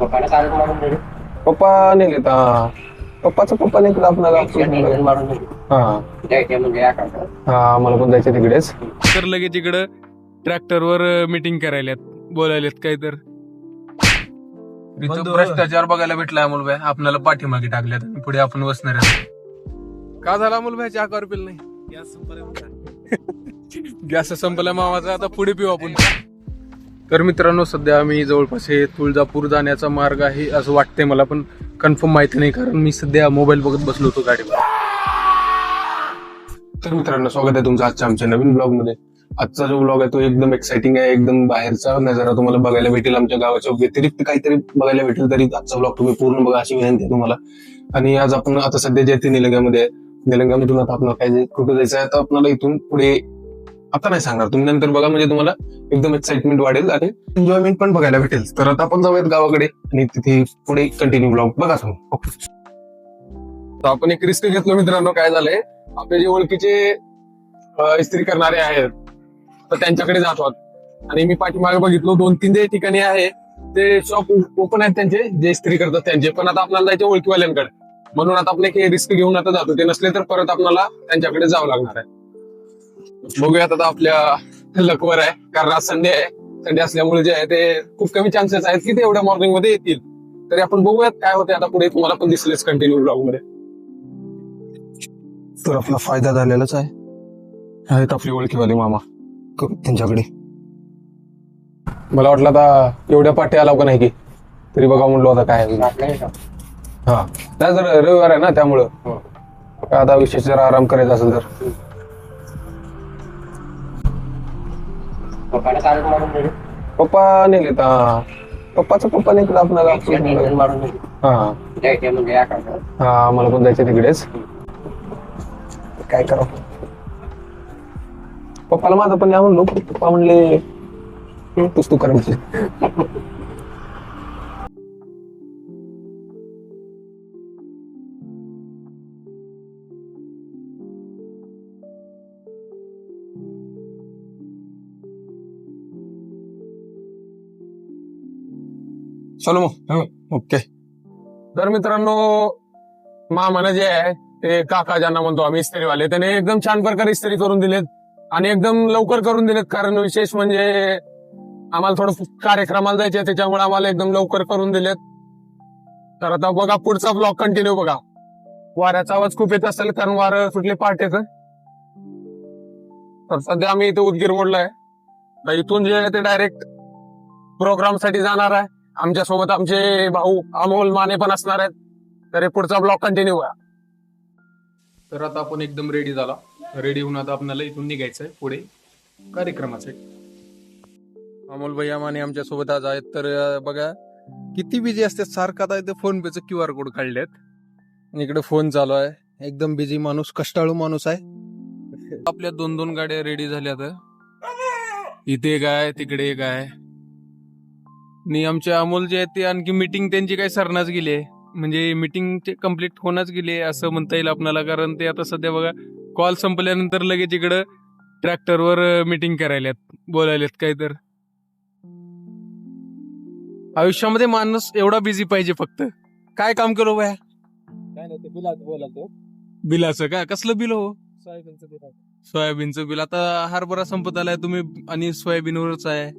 पप्पाला कारण मारून दिले. पप्पा नेलेत. पप्पा नेलेत आपल्याला. मारून दिले. हा जायचे म्हणजे हा मला पण जायचं तिकडेच. तर लगेच इकडं ट्रॅक्टरवर मीटिंग करायल्यात, बोलायलेत काय तर इथं भ्रष्टाचार बघायला भेटला अमोलभाई. आपल्याला पाठीमागे टाकल्यात आणि पुढे आपण बसणार आहे. का झाला अमोलभाई? चहा कॉर पिल नाही? गॅस संपला मामाचा. आता पुढे पिऊ आपण. तर मित्रांनो, सध्या आम्ही जवळपास हे तुळजापूर जाण्याचा मार्ग आहे असं वाटतंय मला, पण कन्फर्म माहिती नाही कारण मी सध्या मोबाईल बघत बसलो होतो गाडीवर. तर मित्रांनो, स्वागत आहे तुमचं आजच्या आमच्या नवीन ब्लॉग मध्ये. आजचा जो ब्लॉग आहे तो एकदम एक्साइटिंग आहे. एकदम बाहेरचा नजारा तुम्हाला बघायला भेटेल. आमच्या गावाच्या व्यतिरिक्त काहीतरी बघायला भेटेल. तरी आजचा ब्लॉग तुम्ही पूर्ण बघा अशी विनंती आहे तुम्हाला. आणि आज आपण आता सध्या जे निलंग्यामध्ये आहे, निलंग्यामधून आता आपल्याला काय कुठं जायचं आहे, तर आपल्याला इथून पुढे आता नाही सांगणार, तुम्ही नंतर बघा, म्हणजे तुम्हाला एकदम एक्साइटमेंट वाढेल आणि एन्जॉयमेंट पण बघायला भेटेल. तर आता आपण जाऊयात गावाकडे आणि तिथे पुढे कंटिन्यू ब्लॉग बघा तुम्ही. ओके, आपण एक रिस्क घेतलो मित्रांनो. काय झालंय, आपले जे ओळखीचे इस्त्री करणारे आहेत तर त्यांच्याकडे जातो आणि मी पाठीमागे बघितलो 2-3 जे ठिकाणी आहे ते शॉप ओपन आहेत त्यांचे, जे इस्त्री करतात त्यांचे. पण आता आपल्याला जायचे ओळखीवाल्यांकडे, म्हणून आता आपण एक रिस्क घेऊन आता जातो. ते नसले तर परत आपल्याला त्यांच्याकडे जावं लागणार आहे. बघूयात आता आपल्या लकवर आहे, कारण आज संडे आहे. संडे असल्यामुळे जे आहे ते खूप कमी चान्सेस आहेत की ते एवढ्या मॉर्निंग मध्ये येतील. तरी आपण बघूयात काय होते आता पुढे. तुम्हाला पण दिसलेच कंटिन्यू ब्लॉग मध्ये. तर आपला फायदा झालेलाच आहे. आहेत आपली ओळखीवाले मामा, त्यांच्याकडे. मला वाटलं आता एवढ्या पाठी आला का नाही की, तरी बघा म्हणलो आता काय. हा, नाही जर रविवार आहे ना त्यामुळं आता विशेष जरा आराम करायचा असेल तर. पप्पाला कारण मारून दिले. पप्पा नेलेत. पप्पा नेलेत आपल्याला. मारून दिले. हा जायचे म्हणजे हा मला पण जायचं तिकडेच. काय करा, पप्पाला माझं पण या म्हणलो. पप्पा म्हणले तू करायची. चलो मग. ओके. तर मित्रांनो, मामाने जे आहे ते काका ज्यांना म्हणतो आम्ही इस्त्रीवाले, त्याने एकदम छान प्रकारे इस्त्री करून दिलेत आणि एकदम लवकर करून दिलेत. कारण विशेष म्हणजे आम्हाला थोडं कार्यक्रमाला जायचे, त्याच्यामुळे आम्हाला एकदम लवकर करून दिलेत. तर आता बघा पुढचा ब्लॉग कंटिन्यू बघा. वाऱ्याचा आवाज खूप येत असेल कारण वारं सुटले पहाटेचं. तर सध्या आम्ही इथे उदगीर मोडला आहे. तर इथून जे आहे ते डायरेक्ट प्रोग्राम साठी जाणार आहे. आमच्या सोबत आमचे भाऊ अमोल माने पण असणार आहेत. तर पुढचा ब्लॉग कंटिन्यू करा. तर आता आपण एकदम रेडी झाला. रेडी होऊन आता आपल्याला इथून निघायचंय पुढे कार्यक्रमासाठी. अमोल भैया माने आमच्या सोबत आज आहेत. तर बघा किती बिझी असते. सारखा आता इथे फोन पेचं QR कोड काढलेत. इकडे फोन चालू आहे. एकदम बिझी माणूस, कष्टाळू माणूस आहे. आपल्या 2-2 गाड्या रेडी झाल्या. तर इथे काय तिकडे काय. आणि आमचे अमोल जे आहेत ते आणखी मीटिंग त्यांची काही सरनाच गेली आहे. म्हणजे मीटिंग कम्प्लीट होणच गेली आहे असं म्हणता येईल आपल्याला. कारण ते आता सध्या बघा कॉल संपल्यानंतर लगेच इकडं ट्रॅक्टरवर मीटिंग करायल्यात, बोलायलेत काय तर. आयुष्यामध्ये माणूस एवढा बिझी पाहिजे. फक्त काय काम करू बाया? काय नाही, ते बिलाचं बोलायचं. बिलाचं का? कसलं बिल हो? सोयाबीनचं बिल आहे. सोयाबीनचं बिल. आता हरभरा संपत आलाय, तुम्ही आणि सोयाबीनवरच आहे.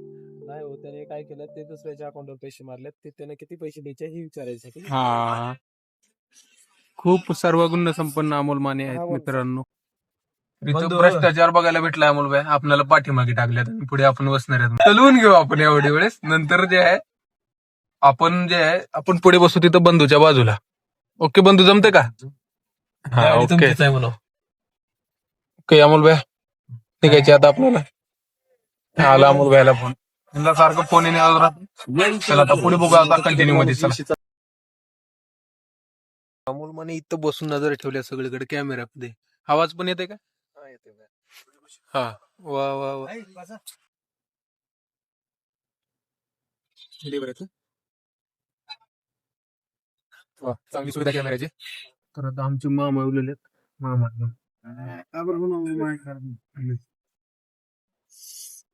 नाही हो, त्याने काय केलं, ते दुसऱ्याच्या अकाउंटवर पैसे मारलेत. ते त्याने किती पैसे द्यायचे हे विचारायसाठी. हा, खूप सर्वगुण संपन्न अमोल माने आहेत मित्रांनो. इथं भ्रष्टाचार बघायला भेटला अमोलभाई. आपल्याला पाठीमागे टाकल्यात आणि पुढे आपण बसणार आहेत. चलवून घेऊ आपण एवढी वेळेस. नंतर जे आहे आपण पुढे बसू तिथं बंधूच्या बाजूला. ओके बंधू, जमते का? हा ओके. ओके अमोलभाई, निघायचे आता आपल्याला. आला अमोलभाईला फोन. त्यांना सारखं फोन येणे. चला आता पुढे बघू आता कंटिन्यू मध्ये. चला. अमोल माने इथं बसून नजर ठेवल्या सगळीकडे कॅमेऱ्यामध्ये. आवाज पण येते का? हा, वा वा वा. चांगली सुविधा कॅमेऱ्याची. तर आता आमचे मामा उरलेले. मामा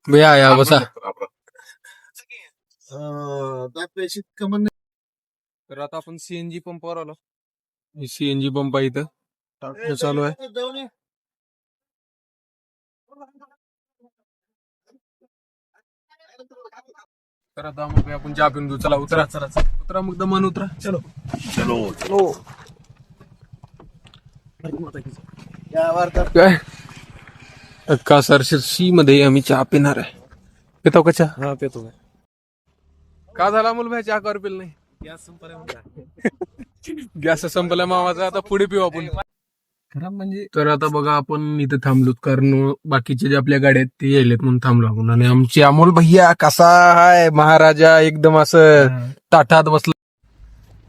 भैया या बसा. तर आता आपण सीएनजी पंपावर आलो. सीएनजी पंप आहे इथं टाकणं चालू आहे. तर आता मग आपण चहा पिऊन घेऊ. चला उतरा उतरा मग दमान उतरा. चलो चलो चलो. काय कासारशी मध्ये आम्ही चहा पिणार आहे. पितो का चहा? हा पेतो काय. का झाला मुल भाई चहा कर पिल नाही? गॅस संपला गॅस संपला मावाचा. आता पुढे पिऊ आपण. खराब म्हणजे तर आता बघा आपण इथे थांबलोत कारण बाकीचे जे आपल्या गाड्या आहेत ते यायलेत म्हणून थांबलो आपण. आणि आमचे अमोल भैया कसा आहे महाराजा एकदम असं ताठात बसला.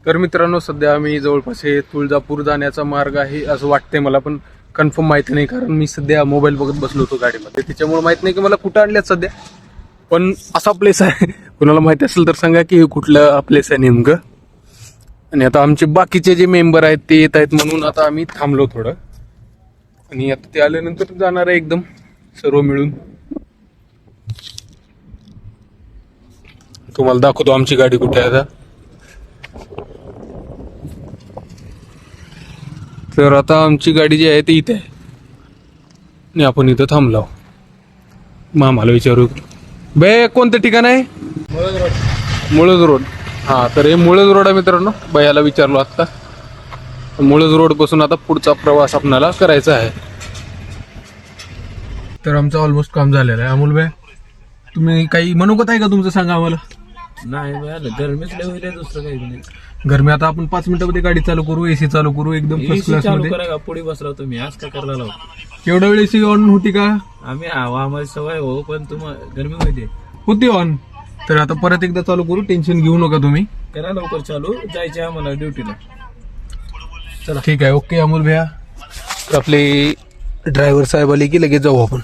तर मित्रांनो सध्या आम्ही जवळपास हे तुळजापूर जाण्याचा मार्ग आहे असं वाटतंय मला, पण कन्फर्म माहिती नाही कारण मी सध्या मोबाईल बघत बसलो होतो गाडीमध्ये. त्याच्यामुळे माहित नाही की मला कुठं आणल्यात सध्या, पण असा प्लेस आहे. कुणाला माहिती असेल तर सांगा की कुठलं प्लेस आहे नेमकं. आणि आता आमचे बाकीचे जे मेंबर आहेत ते येत आहेत म्हणून आता आम्ही थांबलो थोडं. आणि आता ते आल्यानंतर जाणार आहे एकदम सर्व मिळून. तुम्हाला दाखवतो आमची गाडी कुठे आहे आता. तर आता आमची गाडी जी आहे ती इथे आहे आणि आपण इथं थांबलो. मामाला विचारू बे कोणतं ठिकाण आहे? मुळज रोड. हा तर हे मुळज रोड आहे मित्रांनो. बयाला विचारलो आता. मुळज रोड पासून आता पुढचा प्रवास आपल्याला करायचा आहे. तर आमचं ऑलमोस्ट काम झालेलं आहे. अमोल भाई तुम्ही काही मनोगत आहे का तुमचं सांगा आम्हाला. नाही मिळालं गरमीच लय होईल दुसरं काही नाही. गरमी आता आपण 5 मिनिटांमध्ये गाडी चालू करू. एसी चालू करू एकदम फर्स्ट क्लास चालू मध्ये. करा का पुढे बसला तुम्ही आज का करायला लावतो. एवढ्या वेळ एसी ऑन होती का? आम्ही आम्हाला सवय हो पण तुम्हाला गरमी होते. होती ऑन. तर आता परत एकदा चालू करू. टेन्शन घेऊ नका तुम्ही. करा लवकर चालू जायचे आम्हाला ड्युटीला. चला ठीक आहे. ओके अमोल भैया. आपले ड्रायव्हर साहेब आले की लगेच जाऊ आपण.